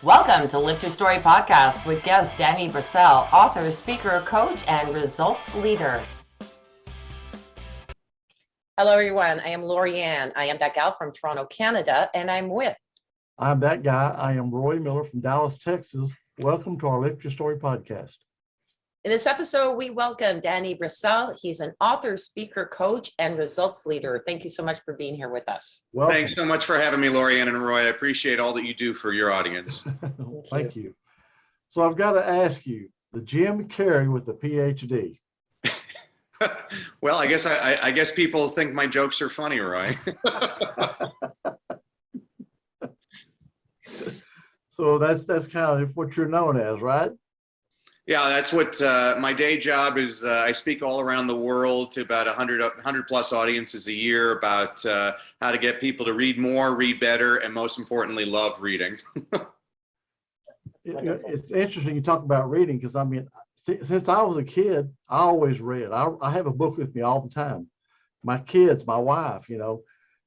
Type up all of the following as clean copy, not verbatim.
Welcome to Lift Your Story podcast with guest Danny Brassell, author, speaker, coach, and results leader. Hello, everyone. I am Lorianne. I am that gal from Toronto, Canada, and I'm with. I'm that guy. I am Roy Miller from Dallas, Texas. Welcome to our Lift Your Story podcast. In this episode, we welcome Danny Brassell. He's an author, speaker, coach, and results leader. Thank you so much for being here with us. Welcome. Thanks so much for having me, Lorianne and Roy. I appreciate all that you do for your audience. Thank you. So I've got to ask you, the Jim Carey with the Ph.D. Well, I guess people think my jokes are funny, Roy. So that's kind of what you're known as, right? Yeah, that's what my day job is. I speak all around the world to about 100 plus audiences a year about how to get people to read more, read better, and most importantly, love reading. It's interesting you talk about reading because, I mean, since I was a kid, I always read. I have a book with me all the time. My kids, my wife,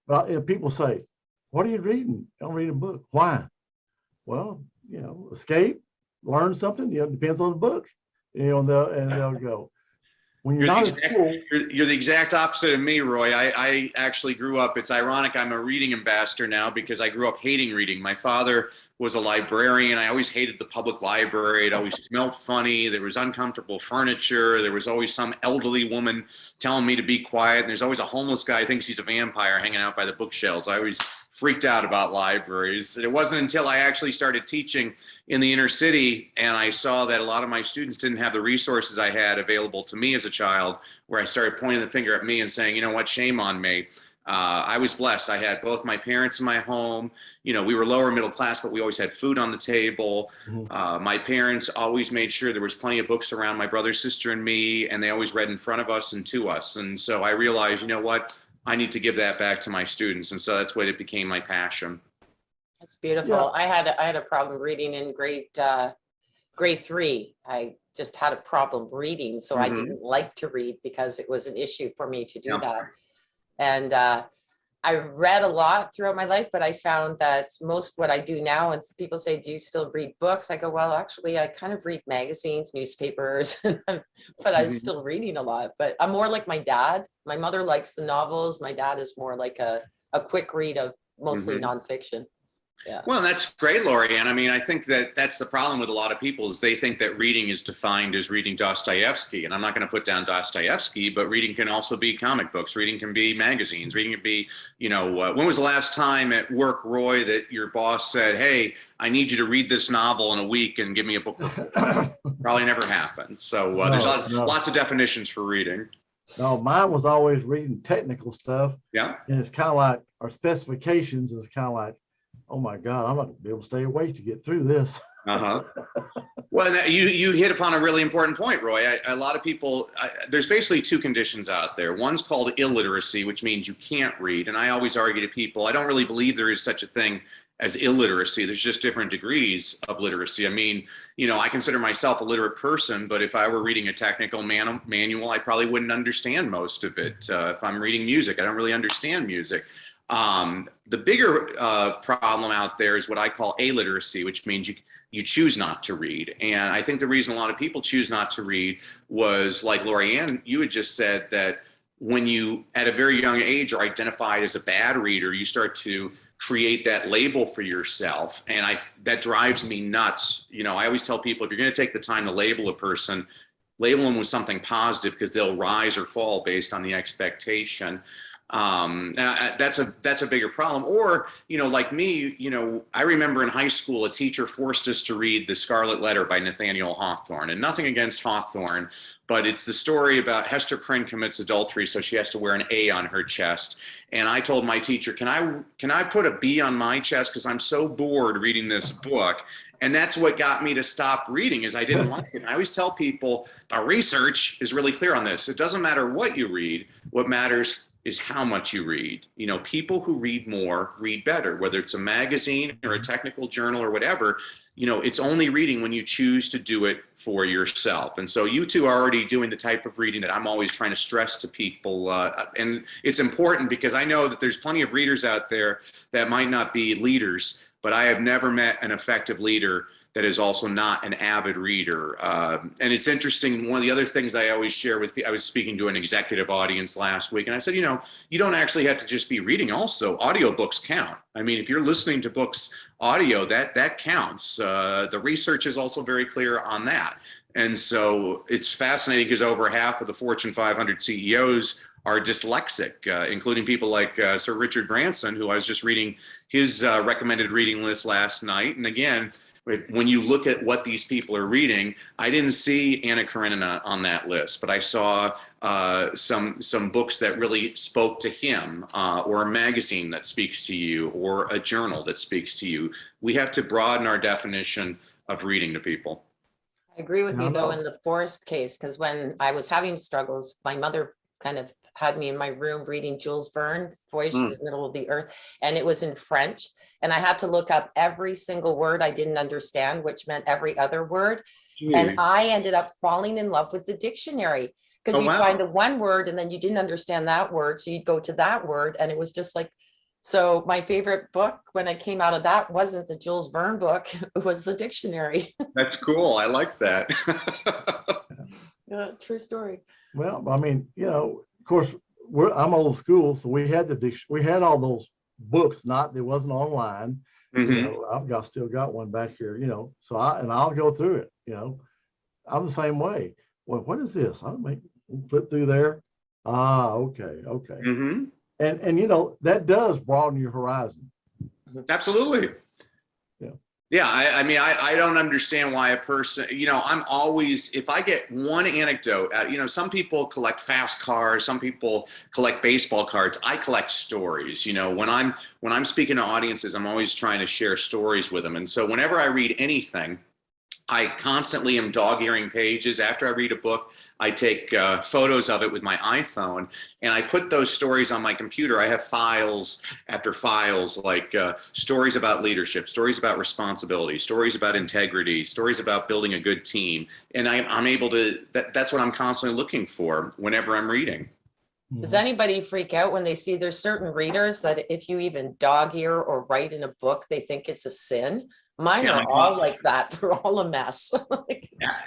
But people say, "What are you reading?" "I'm reading a book." "Why?" "Well, escape, learn something. It depends on the book." And they'll go, "When you're not at school." You're the exact opposite of me, Roy. I actually grew up. It's ironic. I'm a reading ambassador now because I grew up hating reading. My father was a librarian. I always hated the public library. It always smelled funny. There was uncomfortable furniture. There was always some elderly woman telling me to be quiet. And there's always a homeless guy who thinks he's a vampire hanging out by the bookshelves. I always freaked out about libraries. It wasn't until I actually started teaching in the inner city and I saw that a lot of my students didn't have the resources I had available to me as a child, where I started pointing the finger at me and saying, you know what, shame on me. I was blessed. I had both my parents in my home. We were lower middle class, but we always had food on the table. My parents always made sure there was plenty of books around my brother, sister, and me, and they always read in front of us and to us. And so I realized, you know what, I need to give that back to my students. And so that's what it became my passion. That's beautiful. Yeah. I had a problem reading in grade 3. I just had a problem reading, so I didn't like to read because it was an issue for me to do that. And I read a lot throughout my life, but I found that most what I do now, and people say, "Do you still read books?" I go, well, actually, I kind of read magazines, newspapers, but I'm still reading a lot. But I'm more like my dad. My mother likes the novels. My dad is more like a quick read of mostly nonfiction. Yeah. Well, that's great, Lorianne. I mean, I think that's the problem with a lot of people is they think that reading is defined as reading Dostoevsky. And I'm not going to put down Dostoevsky, but reading can also be comic books. Reading can be magazines. Reading can be, when was the last time at work, Roy, that your boss said, "Hey, I need you to read this novel in a week and give me a book report"? Probably never happened. So there's lots of definitions for reading. No, mine was always reading technical stuff. Yeah. And it's kind of like our specifications is kind of like, oh my God, I'm not going to be able to stay awake to get through this. Well, you hit upon a really important point, Roy. A lot of people, there's basically two conditions out there. One's called illiteracy, which means you can't read. And I always argue to people, I don't really believe there is such a thing as illiteracy. There's just different degrees of literacy. I mean, I consider myself a literate person, but if I were reading a technical manual, I probably wouldn't understand most of it. If I'm reading music, I don't really understand music. The bigger problem out there is what I call alliteracy, which means you choose not to read. And I think the reason a lot of people choose not to read was, like Lorianne, you had just said, that when you, at a very young age, are identified as a bad reader, you start to create that label for yourself. And that drives me nuts. I always tell people, if you're going to take the time to label a person, label them with something positive, because they'll rise or fall based on the expectation. And that's a bigger problem. Or, like me, I remember in high school, a teacher forced us to read The Scarlet Letter by Nathaniel Hawthorne. And nothing against Hawthorne, but it's the story about Hester Prynne commits adultery, so she has to wear an A on her chest. And I told my teacher, can I put a B on my chest, because I'm so bored reading this book. And that's what got me to stop reading, is I didn't like it. And I always tell people, the research is really clear on this. It doesn't matter what you read. What matters is how much you read. People who read more read better, whether it's a magazine or a technical journal or whatever. It's only reading when you choose to do it for yourself. And so you two are already doing the type of reading that I'm always trying to stress to people. And it's important because I know that there's plenty of readers out there that might not be leaders, but I have never met an effective leader that is also not an avid reader. And it's interesting, one of the other things I always share with people, I was speaking to an executive audience last week, and I said, you know, you don't actually have to just be reading also. Audiobooks count. I mean, if you're listening to books audio, that counts. The research is also very clear on that. And so it's fascinating because over half of the Fortune 500 CEOs are dyslexic, including people like Sir Richard Branson, who I was just reading his recommended reading list last night. And again, when you look at what these people are reading, I didn't see Anna Karenina on that list, but I saw some books that really spoke to him, or a magazine that speaks to you, or a journal that speaks to you. We have to broaden our definition of reading to people. I agree with you though in the forest case, because when I was having struggles, my mother kind of had me in my room reading Jules Verne's Voyage to the Middle of the Earth, and it was in French, and I had to look up every single word I didn't understand, which meant every other word. And I ended up falling in love with the dictionary, because you'd find the one word and then you didn't understand that word, so you'd go to that word, and it was just like, so my favorite book when I came out of that wasn't the Jules Verne book, it was the dictionary. That's cool. I like that. Yeah, true story. Well, I mean, you know, of course, I'm old school, so we had we had all those books. It wasn't online. Mm-hmm. You know, still got one back here. You know, so I'll go through it. You know, I'm the same way. Well, what is this? I'll flip through there. Okay. Mm-hmm. And you know, that does broaden your horizon. Absolutely. Yeah, I mean, I don't understand why a person, you know, I'm always, if I get one anecdote, you know, some people collect fast cars, some people collect baseball cards. I collect stories. You know, when I'm speaking to audiences, I'm always trying to share stories with them. And so whenever I read anything, I constantly am dog-earing pages. After I read a book, I take photos of it with my iPhone, and I put those stories on my computer. I have files after files, like stories about leadership, stories about responsibility, stories about integrity, stories about building a good team. And I'm able to, that's what I'm constantly looking for whenever I'm reading. Does anybody freak out when they see there's certain readers that if you even dog-ear or write in a book, they think it's a sin? Mine are all like that. They're all a mess.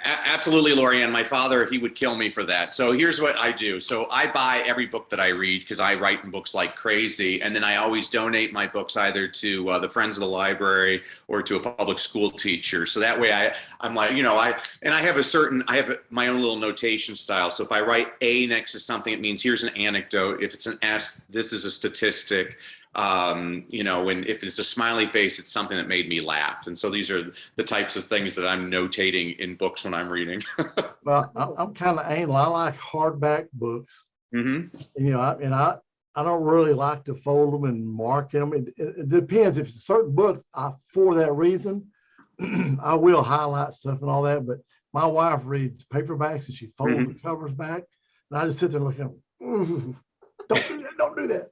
Absolutely, Lorianne. My father, he would kill me for that. So here's what I do. So I buy every book that I read because I write in books like crazy. And then I always donate my books either to the Friends of the Library or to a public school teacher. So that way I'm like, you know, I have my own little notation style. So if I write A next to something, it means here's an anecdote. If it's an S, this is a statistic. You know, and if it's a smiley face, it's something that made me laugh. And so these are the types of things that I'm notating in books when I'm reading. Well, I'm kind of anal. I like hardback books. Mm-hmm. And, you know, I don't really like to fold them and mark them. It depends. If it's certain books, for that reason, I will highlight stuff and all that. But my wife reads paperbacks and she folds the covers back, and I just sit there looking. Don't do that! Don't do that.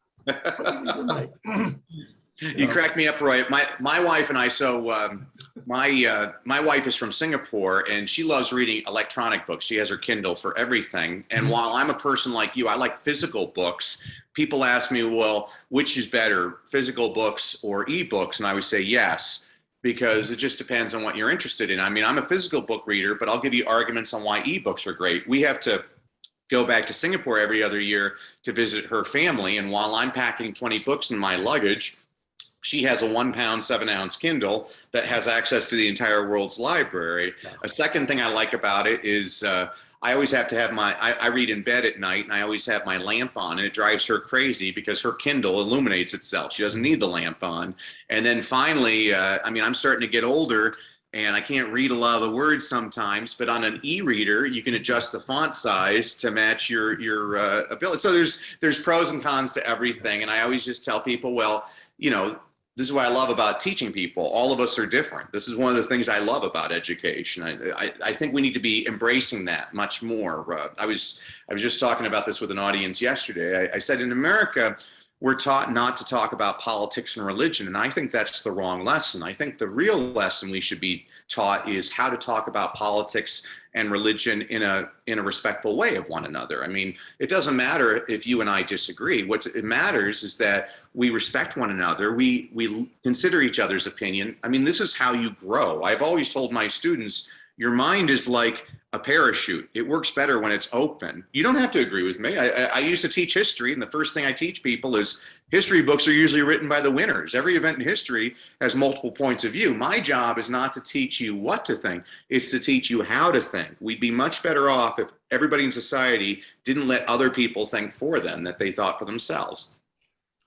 You crack me up, Roy. My wife and I, so my wife is from Singapore, and she loves reading electronic books. She has her Kindle for everything. And while I'm a person like you, I like physical books. People ask me, well, which is better, physical books or ebooks? And I would say yes, because it just depends on what you're interested in. I mean, I'm a physical book reader, but I'll give you arguments on why ebooks are great. We have to go back to Singapore every other year to visit her family. And while I'm packing 20 books in my luggage, she has a 1 pound, 7-ounce Kindle that has access to the entire world's library. A second thing I like about it is I always have to have I read in bed at night, and I always have my lamp on, and it drives her crazy because her Kindle illuminates itself. She doesn't need the lamp on. And then finally, I mean, I'm starting to get older, and I can't read a lot of the words sometimes, but on an e-reader, you can adjust the font size to match your ability. So there's pros and cons to everything. And I always just tell people, well, you know, this is what I love about teaching people. All of us are different. This is one of the things I love about education. I think we need to be embracing that much more. I was just talking about this with an audience yesterday. I said in America, we're taught not to talk about politics and religion. And I think that's the wrong lesson. I think the real lesson we should be taught is how to talk about politics and religion in a respectful way of one another. I mean, it doesn't matter if you and I disagree. What it matters is that we respect one another. We consider each other's opinion. I mean, this is how you grow. I've always told my students, your mind is like a parachute. It works better when it's open. You don't have to agree with me. I used to teach history, and the first thing I teach people is history books are usually written by the winners. Every event in history has multiple points of view. My job is not to teach you what to think. It's to teach you how to think. We'd be much better off if everybody in society didn't let other people think for them, that they thought for themselves.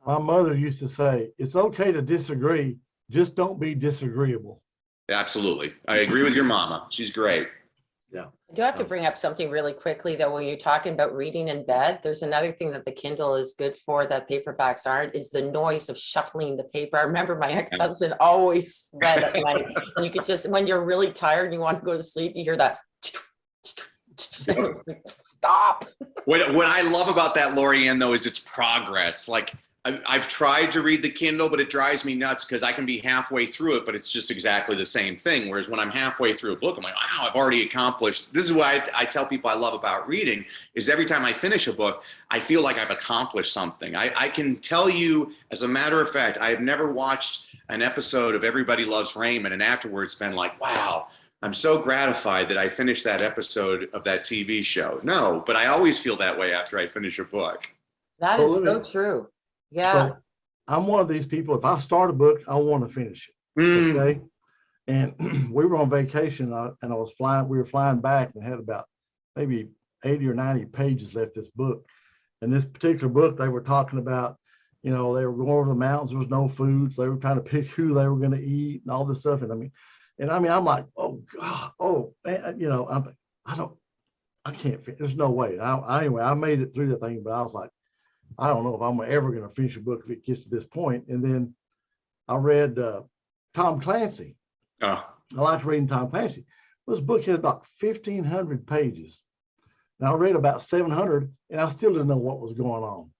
My mother used to say, it's okay to disagree, just don't be disagreeable. Absolutely. I agree with your mama. She's great. Yeah. I do have to bring up something really quickly though. When you're talking about reading in bed, there's another thing that the Kindle is good for that paperbacks aren't, is the noise of shuffling the paper. I remember my ex-husband always read at night, and you could just, when you're really tired and you want to go to sleep, you hear that. Stop. What I love about that, Lori Ann, though, is its progress. Like, I've tried to read the Kindle, but it drives me nuts because I can be halfway through it, but it's just exactly the same thing. Whereas when I'm halfway through a book, I'm like, wow, I've already accomplished. This is what I tell people I love about reading, is every time I finish a book, I feel like I've accomplished something. I can tell you, as a matter of fact, I have never watched an episode of Everybody Loves Raymond and afterwards been like, wow, I'm so gratified that I finished that episode of that TV show. No, but I always feel that way after I finish a book. That is so true. Yeah. So I'm one of these people, if I start a book, I want to finish it. Okay. And we were on vacation and we were flying back and had about maybe 80 or 90 pages left this book. And this particular book, they were talking about, you know, they were going over the mountains, there was no food. So they were trying to pick who they were going to eat and all this stuff. And I'm like, oh God, oh, man, you know, I can't, there's no way. Anyway, I made it through the thing, but I was like, I don't know if I'm ever going to finish a book if it gets to this point. And then I read Tom Clancy. I liked reading Tom Clancy. This book had about 1,500 pages. And I read about 700, and I still didn't know what was going on.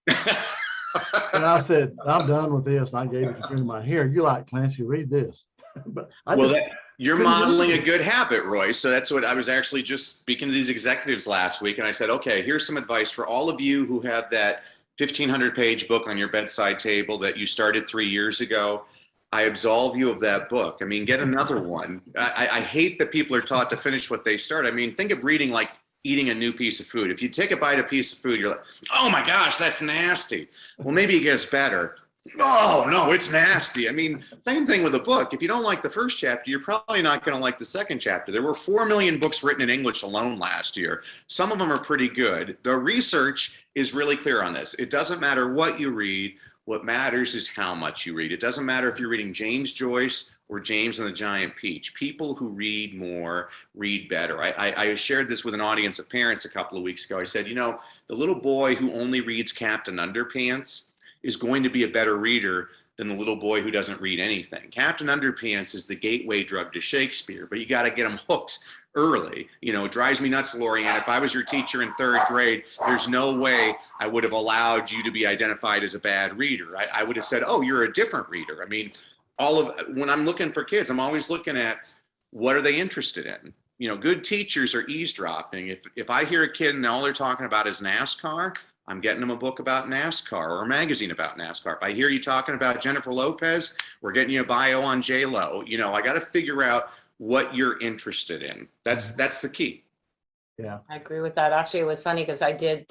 And I said, I'm done with this. And I gave it to a friend of mine. Here, you like Clancy, read this. But you're modeling a good habit, Roy. So that's what I was actually just speaking to these executives last week. And I said, okay, here's some advice for all of you who have that 1,500-page book on your bedside table that you started 3 years ago. I absolve you of that book. I mean, get another one. I hate that people are taught to finish what they start. I mean, think of reading like eating a new piece of food. If you take a bite of a piece of food, you're like, oh my gosh, that's nasty. Well, maybe it gets better. Oh, no, it's nasty. I mean, same thing with a book. If you don't like the first chapter, you're probably not going to like the second chapter. There were 4 million books written in English alone last year. Some of them are pretty good. The research is really clear on this. It doesn't matter what you read. What matters is how much you read. It doesn't matter if you're reading James Joyce or James and the Giant Peach. People who read more read better. I shared this with an audience of parents a couple of weeks ago. I said, you know, the little boy who only reads Captain Underpants is going to be a better reader than the little boy who doesn't read anything. Captain Underpants is the gateway drug to Shakespeare, but you got to get them hooked early. You know, it drives me nuts, Lori Ann. If I was your teacher in 3rd grade, there's no way I would have allowed you to be identified as a bad reader. I would have said, oh, you're a different reader. I mean, when I'm looking for kids, I'm always looking at what are they interested in? You know, good teachers are eavesdropping. If I hear a kid and all they're talking about is NASCAR, I'm getting them a book about NASCAR or a magazine about NASCAR. If I hear you talking about Jennifer Lopez, we're getting you a bio on J-Lo. You know, I got to figure out what you're interested in. That's the key. Yeah, I agree with that. Actually, it was funny because I did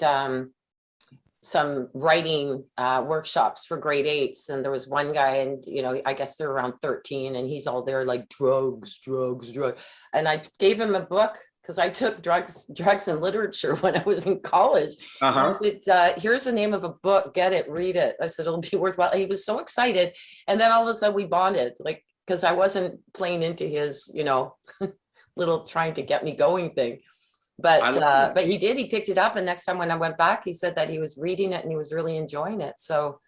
some writing workshops for grade 8s, and there was one guy, and you know, I guess they're around 13, and he's all there like drugs. And I gave him a book because I took drugs and literature when I was in college. I said, here's the name of a book, get it, read it. I said, it'll be worthwhile. He was so excited. And then all of a sudden we bonded, like, because I wasn't playing into his, you know, little trying to get me going thing. But he did, he picked it up. And next time when I went back, he said that he was reading it and he was really enjoying it. So,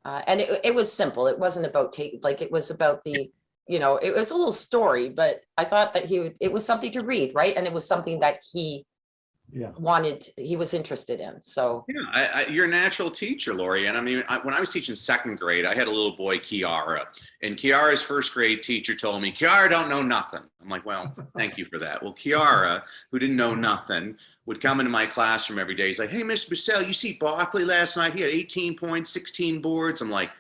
and it was simple. It wasn't about it was about the, you know, it was a little story, but I thought that it was something to read, right? And it was something that he he was interested in. So Yeah, you're a natural teacher, Lori. And I mean, when I was teaching second grade, I had a little boy, Kiara, and Kiara's first grade teacher told me, Kiara don't know nothing. I'm like, well, thank you for that. Well, Kiara, who didn't know nothing, would come into my classroom every day. He's like, hey, Mr. Brassell, you see Barkley last night? He had 18 points, 16 boards. I'm like,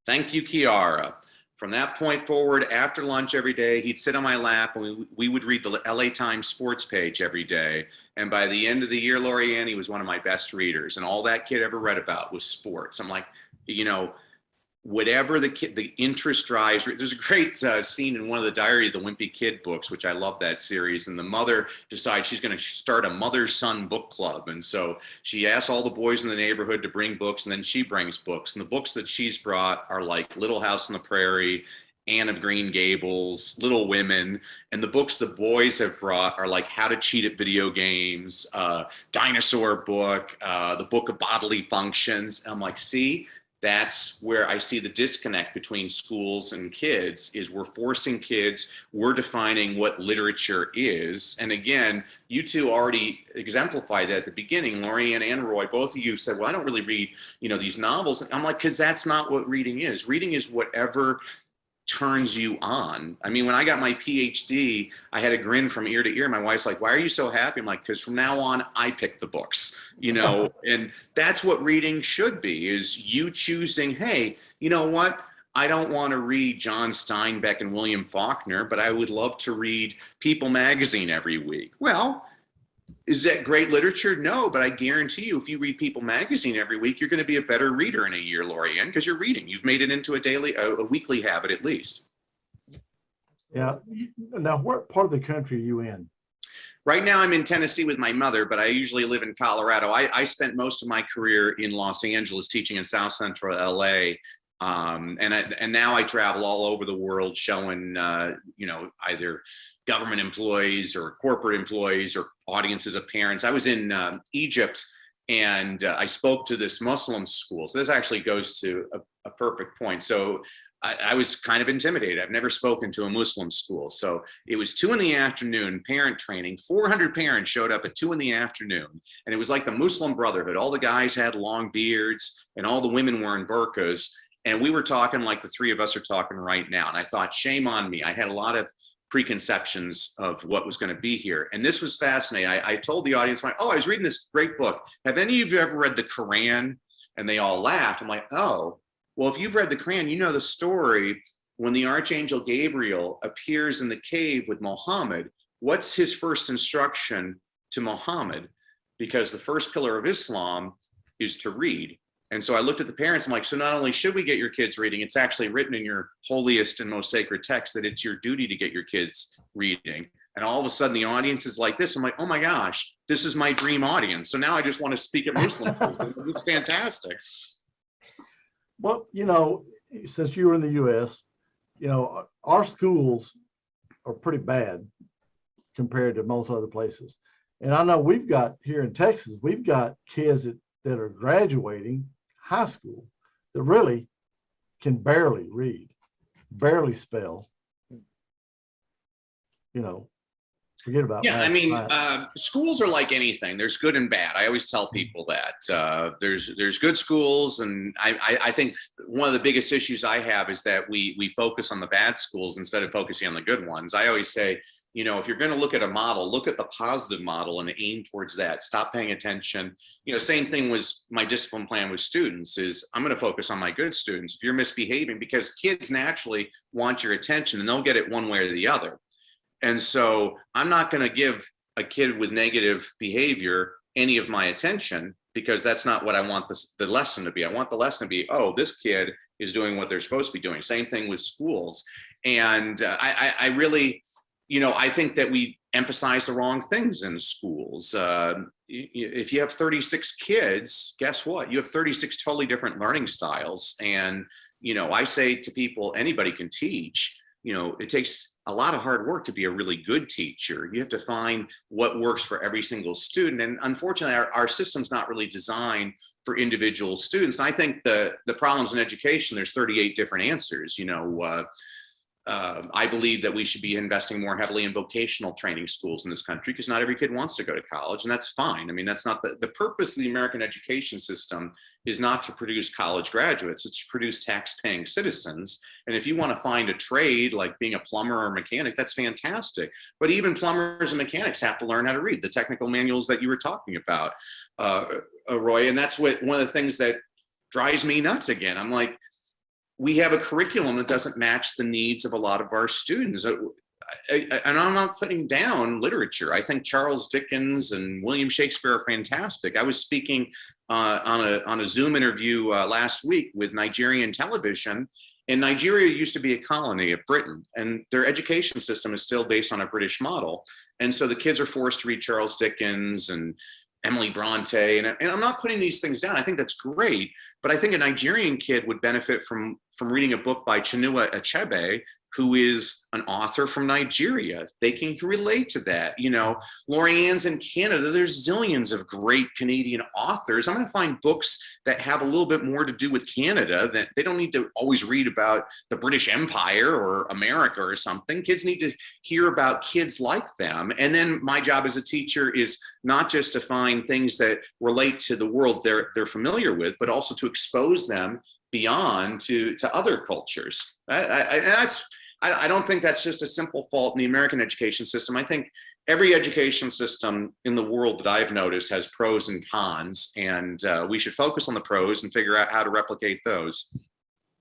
thank you, Kiara. From that point forward, after lunch every day, he'd sit on my lap and we would read the LA Times sports page every day. And by the end of the year, Lori Ann, he was one of my best readers. And all that kid ever read about was sports. I'm like, you know, whatever the interest drives. There's a great scene in one of the Diary of the Wimpy Kid books, which I love that series. And the mother decides she's going to start a mother-son book club. And so she asks all the boys in the neighborhood to bring books, and then she brings books. And the books that she's brought are like Little House on the Prairie, Anne of Green Gables, Little Women. And the books the boys have brought are like How to Cheat at Video Games, Dinosaur Book, the Book of Bodily Functions. And I'm like, see, that's where I see the disconnect between schools and kids. Is we're forcing kids, we're defining what literature is. And again, you two already exemplified that at the beginning. Lori Ann and Roy, both of you said, well, I don't really read, you know, these novels. And I'm like, because that's not what reading is. Reading is whatever turns you on. I mean, when I got my Ph.D., I had a grin from ear to ear. My wife's like, why are you so happy? I'm like, because from now on, I pick the books, you know, and that's what reading should be, is you choosing, hey, you know what? I don't want to read John Steinbeck and William Faulkner, but I would love to read People magazine every week. Well, is that great literature? No, but I guarantee you, if you read People magazine every week, you're going to be a better reader in a year, Lori Ann, because you're reading. You've made it into a weekly habit at least. Yeah. Now, what part of the country are you in? Right now, I'm in Tennessee with my mother, but I usually live in Colorado. I spent most of my career in Los Angeles teaching in South Central LA. And now I travel all over the world showing, you know, either government employees or corporate employees or audiences of parents. I was in Egypt, and I spoke to this Muslim school. So this actually goes to a perfect point. So I was kind of intimidated. I've never spoken to a Muslim school. So it was 2 p.m, parent training. 400 parents showed up at 2 p.m. And it was like the Muslim Brotherhood. All the guys had long beards and all the women were in burqas. And we were talking like the three of us are talking right now. And I thought, shame on me. I had a lot of preconceptions of what was going to be here. And this was fascinating. I told the audience, oh, I was reading this great book. Have any of you ever read the Quran? And they all laughed. I'm like, oh, well, if you've read the Quran, you know the story when the Archangel Gabriel appears in the cave with Muhammad. What's his first instruction to Muhammad? Because the first pillar of Islam is to read. And so I looked at the parents, I'm like, so not only should we get your kids reading, it's actually written in your holiest and most sacred text that it's your duty to get your kids reading. And all of a sudden the audience is like this. I'm like, oh my gosh, this is my dream audience. So now I just want to speak at Muslim schools. It's fantastic. Well, you know, since you were in the U.S., you know, our schools are pretty bad compared to most other places. And I know we've got here in Texas, we've got kids that are graduating high school that really can barely read, barely spell, you know, forget about Yeah, math, I mean, science. schools are like anything. There's good and bad. I always tell people that there's good schools, and I think one of the biggest issues I have is that we focus on the bad schools instead of focusing on the good ones. I always say, you know, if you're going to look at a model, look at the positive model and aim towards that. Stop paying attention. You know, same thing was my discipline plan with students is I'm going to focus on my good students. If you're misbehaving, because kids naturally want your attention and they'll get it one way or the other. And so I'm not going to give a kid with negative behavior any of my attention, because that's not what I want the lesson to be. I want the lesson to be, oh, this kid is doing what they're supposed to be doing. Same thing with schools. And I really, you know, I think that we emphasize the wrong things in schools. If you have 36 kids, guess what? You have 36 totally different learning styles. And, you know, I say to people, anybody can teach. You know, it takes a lot of hard work to be a really good teacher. You have to find what works for every single student. And unfortunately, our system's not really designed for individual students. And I think the problems in education, there's 38 different answers. You know, I believe that we should be investing more heavily in vocational training schools in this country, because not every kid wants to go to college, and that's fine. I mean, that's not the purpose of the American education system is not to produce college graduates, it's to produce tax-paying citizens. And if you want to find a trade like being a plumber or a mechanic, that's fantastic. But even plumbers and mechanics have to learn how to read the technical manuals that you were talking about, Roy. And that's one of the things that drives me nuts again. I'm like, we have a curriculum that doesn't match the needs of a lot of our students. And I'm not putting down literature. I think Charles Dickens and William Shakespeare are fantastic. I was speaking on a Zoom interview last week with Nigerian television, and Nigeria used to be a colony of Britain, and their education system is still based on a British model. And so the kids are forced to read Charles Dickens and Emily Bronte, and I'm not putting these things down. I think that's great, but I think a Nigerian kid would benefit from reading a book by Chinua Achebe, who is an author from Nigeria. They can relate to that. You know, Lorianne's in Canada. There's zillions of great Canadian authors. I'm going to find books that have a little bit more to do with Canada. That they don't need to always read about the British Empire or America or something. Kids need to hear about kids like them. And then my job as a teacher is not just to find things that relate to the world they're familiar with, but also to expose them beyond to other cultures. I don't think that's just a simple fault in the American education system. I think every education system in the world that I've noticed has pros and cons, and we should focus on the pros and figure out how to replicate those.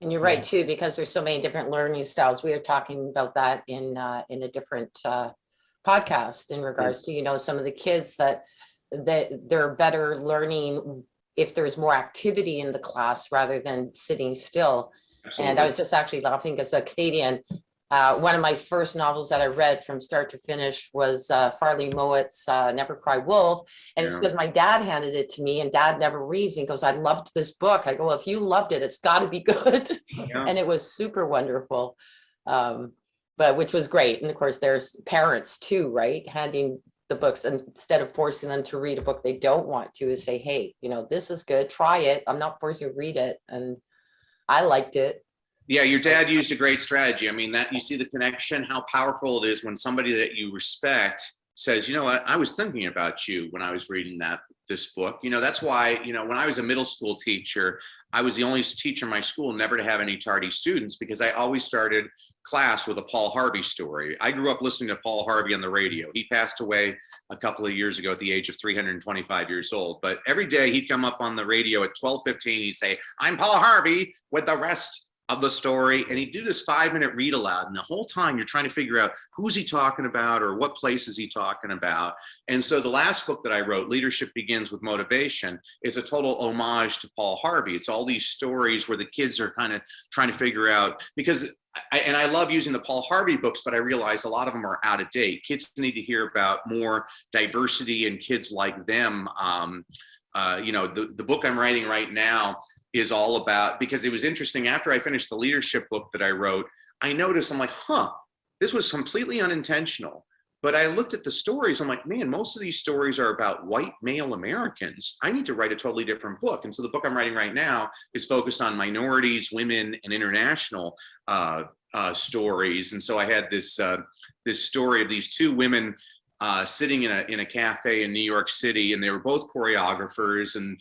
And you're right too, because there's so many different learning styles. We were talking about that in a different podcast in regards to, you know, some of the kids that they're better learning if there's more activity in the class rather than sitting still. Absolutely. And I was just actually laughing as a Canadian. One of my first novels that I read from start to finish was Farley Mowatt's Never Cry Wolf. And it's because my dad handed it to me, and Dad never reads. And he goes, I loved this book. I go, well, if you loved it, it's got to be good. Yeah. And it was super wonderful, but which was great. And of course, there's parents too, right? Handing the books, and instead of forcing them to read a book they don't want to, is say, hey, you know, this is good, try it. I'm not forcing you to read it. And I liked it. Yeah, your dad used a great strategy. I mean, that you see the connection, how powerful it is when somebody that you respect says, you know what, I was thinking about you when I was reading this book. You know, that's why, you know, when I was a middle school teacher, I was the only teacher in my school never to have any tardy students, because I always started class with a Paul Harvey story. I grew up listening to Paul Harvey on the radio. He passed away a couple of years ago at the age of 325 years old. But every day he'd come up on the radio at 12:15. He'd say, I'm Paul Harvey with the rest of the story, and he'd do this 5-minute read aloud, and the whole time you're trying to figure out who's he talking about or what place is he talking about. And so the last book that I wrote, Leadership Begins with Motivation, is a total homage to Paul Harvey. It's all these stories where the kids are kind of trying to figure out, because I love using the Paul Harvey books, but I realize a lot of them are out of date. Kids need to hear about more diversity and kids like them. You know, the book I'm writing right now is all about, because it was interesting, after I finished the leadership book that I wrote, I noticed, I'm like, this was completely unintentional. But I looked at the stories, I'm like, man, most of these stories are about white male Americans. I need to write a totally different book. And so the book I'm writing right now is focused on minorities, women, and international stories. And so I had this story of these two women sitting in a cafe in New York City, and they were both choreographers, and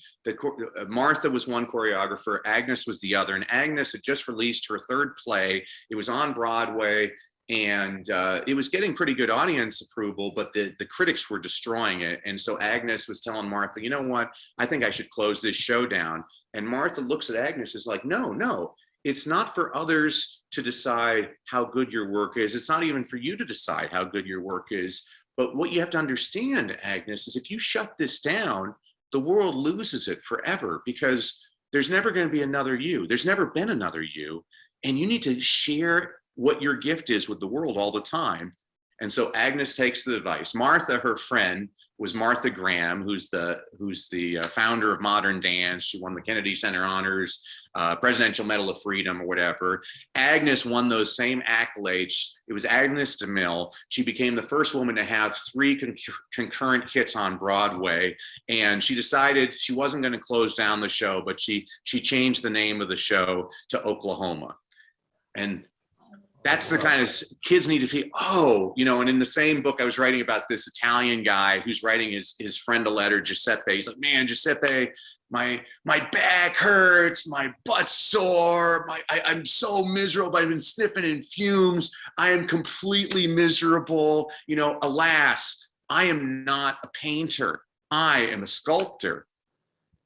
Martha was one choreographer, Agnes was the other, and Agnes had just released her third play. It was on Broadway, and it was getting pretty good audience approval, but the critics were destroying it. And so Agnes was telling Martha, you know what, I think I should close this show down. And Martha looks at Agnes, is like, no, it's not for others to decide how good your work is. It's not even for you to decide how good your work is. But what you have to understand, Agnes, is if you shut this down, the world loses it forever, because there's never going to be another you. There's never been another you. And you need to share what your gift is with the world all the time. And so Agnes takes the advice. Martha, her friend, was Martha Graham, who's the founder of modern dance. She won the Kennedy Center Honors, Presidential Medal of Freedom, or whatever. Agnes won those same accolades. It was Agnes DeMille. She became the first woman to have 3 concurrent hits on Broadway. And she decided she wasn't going to close down the show, but she changed the name of the show to Oklahoma. And That's the kind of kids need to see, oh, you know, and in the same book I was writing about this Italian guy who's writing his friend a letter, Giuseppe. He's like, man, Giuseppe, my back hurts, my butt's sore, I'm so miserable. I've been sniffing in fumes. I am completely miserable. You know, alas, I am not a painter. I am a sculptor.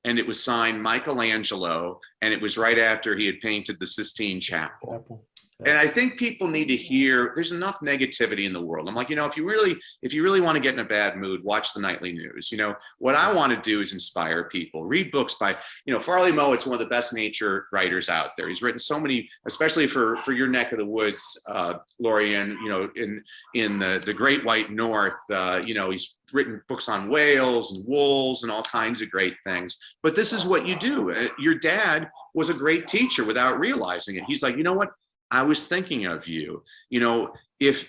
And it was signed Michelangelo, and it was right after he had painted the Sistine Chapel. And I think people need to hear, there's enough negativity in the world. I'm like, you know, if you really want to get in a bad mood, watch the nightly news. You know, what I want to do is inspire people. Read books by, you know, Farley Mowat's one of the best nature writers out there. He's written so many, especially for your neck of the woods, Lorianne, you know, in the Great White North, you know, he's written books on whales and wolves and all kinds of great things. But this is what you do. Your dad was a great teacher without realizing it. He's like, you know what? I was thinking of you. You know, if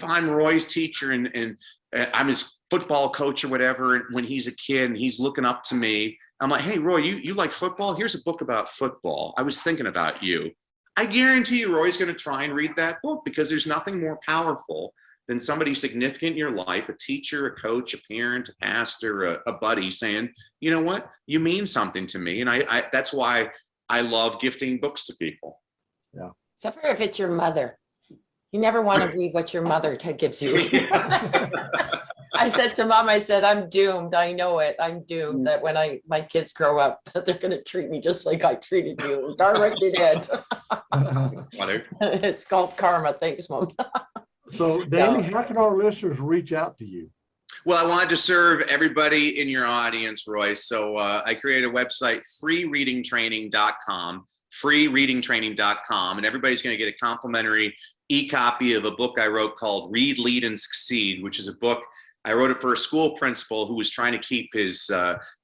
I'm Roy's teacher and I'm his football coach or whatever, when he's a kid and he's looking up to me, I'm like, hey, Roy, you like football? Here's a book about football. I was thinking about you. I guarantee you Roy's going to try and read that book, because there's nothing more powerful than somebody significant in your life, a teacher, a coach, a parent, a pastor, a buddy saying, you know what, you mean something to me. And I that's why I love gifting books to people. Yeah. Except for if it's your mother. You never want to read what your mother gives you. I said to Mom, I said, I'm doomed. I know it. I'm doomed that when my kids grow up, that they're going to treat me just like I treated you. Darn right they did. It's called karma. Thanks, Mom. So, Danny, how can our listeners reach out to you? Well, I wanted to serve everybody in your audience, Roy. So I created a website, freereadingtraining.com. freereadingtraining.com, and everybody's going to get a complimentary e-copy of a book I wrote called Read, Lead, and Succeed, which is a book I wrote it for a school principal who was trying to keep his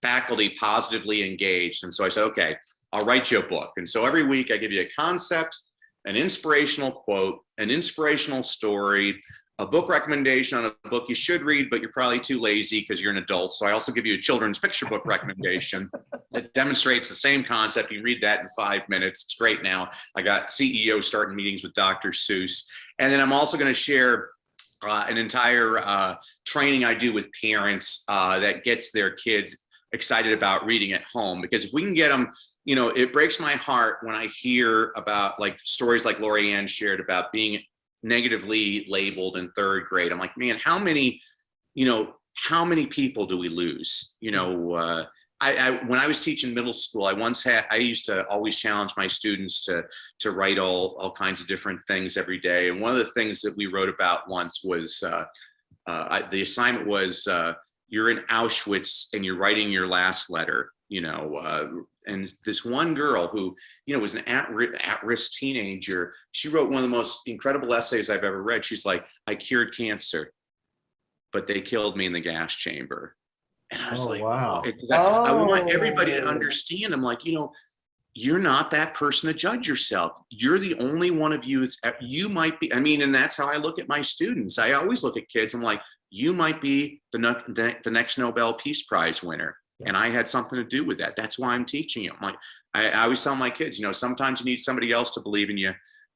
faculty positively engaged. And so I said, okay, I'll write you a book. And so every week I give you a concept, an inspirational quote, an inspirational story, a book recommendation on a book you should read, but you're probably too lazy because you're an adult. So I also give you a children's picture book recommendation that demonstrates the same concept. You read that in 5 minutes. It's great now. I got CEOs starting meetings with Dr. Seuss. And then I'm also going to share an entire training I do with parents that gets their kids excited about reading at home. Because if we can get them, you know, it breaks my heart when I hear about like stories like Lorianne shared about being negatively labeled in third grade. I'm like, man, how many people do we lose? You know, when I was teaching middle school, I used to always challenge my students to write all kinds of different things every day. And one of the things that we wrote about once was the assignment was you're in Auschwitz and you're writing your last letter. You know, and this one girl who, you know, was an at-risk teenager, she wrote one of the most incredible essays I've ever read. She's like, I cured cancer, but they killed me in the gas chamber. And I was wow. I want everybody to understand. I'm like, you know, you're not that person to judge yourself. You're the only one of you you might be. I mean, and that's how I look at my students. I always look at kids. I'm like, you might be the next Nobel Peace Prize winner. And I had something to do with that. That's why I'm teaching you. I'm like, I always tell my kids, you know, sometimes you need somebody else to believe in you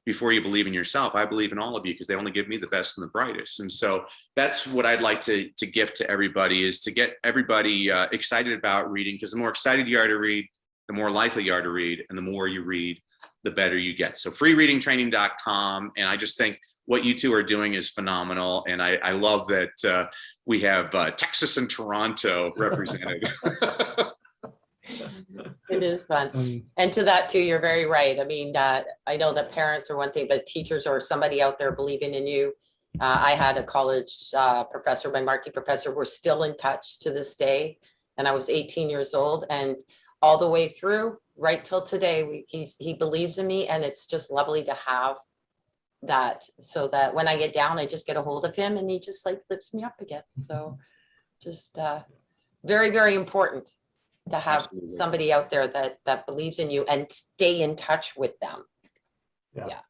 before you believe in yourself. I believe in all of you because they only give me the best and the brightest. And so that's what I'd like to gift to everybody, is to get everybody excited about reading, because the more excited you are to read, the more likely you are to read, and the more you read, the better you get. So freereadingtraining.com. And I just think what you two are doing is phenomenal. And I love that we have Texas and Toronto represented. It is fun. And to that too, you're very right. I mean, I know that parents are one thing, but teachers or somebody out there believing in you. I had a college professor, my marquee professor, we're still in touch to this day. And I was 18 years old, and all the way through, right till today, he believes in me, and it's just lovely to have that, so that when I get down, I just get a hold of him and he just like lifts me up again. So just very, very important to have Absolutely. Somebody out there that believes in you and stay in touch with them. Yeah,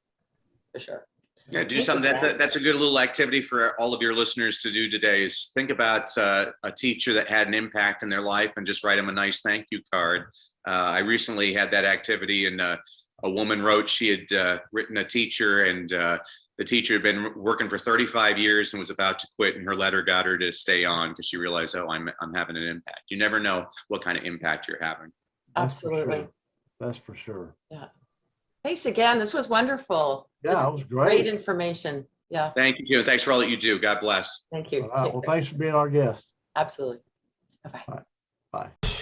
for sure. Yeah, do something. That's a good little activity for all of your listeners to do today, is think about a teacher that had an impact in their life and just write them a nice thank you card. I recently had that activity, and A woman wrote she had written a teacher, and the teacher had been working for 35 years and was about to quit, and her letter got her to stay on because she realized, oh, I'm having an impact. You never know what kind of impact you're having. Absolutely. That's for sure. Yeah. Thanks again. This was wonderful. Yeah, Just it was great. great information. Yeah. Thank you, and thanks for all that you do. God bless. Thank you. All right, well, thanks for being our guest. Absolutely. Bye-bye. Bye.